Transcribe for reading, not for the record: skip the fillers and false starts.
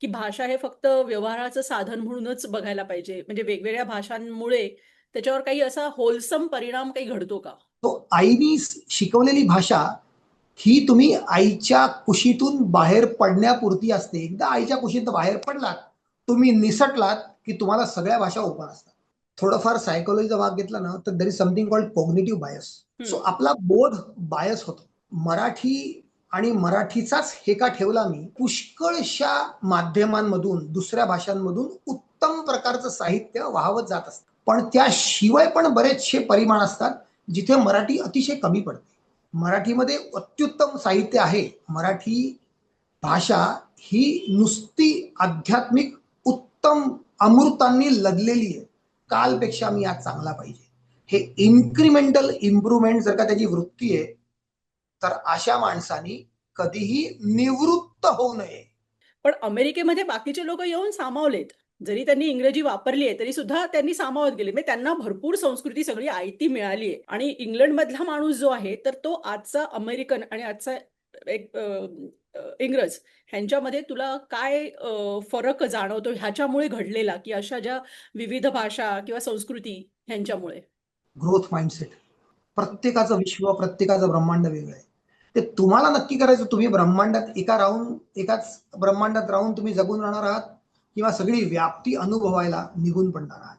की भाषा हे फक्त व्यवहाराचं साधन म्हणूनच बघायला पाहिजे? म्हणजे वेगवेगळ्या भाषांमुळे त्याच्यावर काही असा होलसम परिणाम काही घडतो का? तो आईनी शिकवलेली भाषा ही तुम्ही आईच्या कुशीतून बाहेर पडण्यापुरती असते. एकदा आईच्या कुशीतून बाहेर पडलात, तुम्ही निसटलात, की तुम्हाला सगळ्या भाषा ओपन असतात. थोडंफार सायकॉलॉजीचा भाग घेतला ना, तर there is something called cognitive bias. So हं. आपला बोध बायस होतो. मराठी आणि मराठीचाच हेका ठेवला मी. पुष्कळशा माध्यमांमधून, दुसऱ्या भाषांमधून उत्तम प्रकारचं साहित्य वाहवत जात असतं. पण त्याशिवाय पण बरेचसे परिमाण असतात, जिथे मराठी अतिशय कमी पडते. मराठीमध्ये अत्युत्तम साहित्य आहे. मराठी भाषा ही नुसती आध्यात्मिक उत्तम अमृतांनी लदलेली आहे. कालपेक्षा मी आज चांगला पाहिजे. हे इन्क्रिमेंटल इम्प्रूव्हमेंट जर का त्याची वृत्ती आहे, तर अशा माणसांनी कधीही निवृत्त होऊ नये. पण अमेरिकेमध्ये बाकीचे लोकं येऊन सामावलेत. जरी त्यांनी इंग्रजी वापरली आहे, तरी सुद्धा त्यांनी सामावत गेले. म्हणजे त्यांना भरपूर संस्कृती सगळी आयती मिळाली आहे आणि इंग्लंडमधला माणूस जो आहे, तर तो आजचा अमेरिकन आणि आजचा एक इंग्रज ह्यांच्यामध्ये तुला काय फरक जाणवतो ह्याच्यामुळे घडलेला, की अशा ज्या विविध भाषा किंवा संस्कृती ह्यांच्यामुळे? Growth mindset. प्रत्येकाचं विश्व, प्रत्येकाचं ब्रह्मांड वेगळं आहे. ते तुम्हाला नक्की करायचं तुम्ही ब्रह्मांडात एकाच ब्रह्मांडात राहून तुम्ही जगून राहणार आहात किंवा सगळी व्याप्ती अनुभवायला निघून पडणार आहात.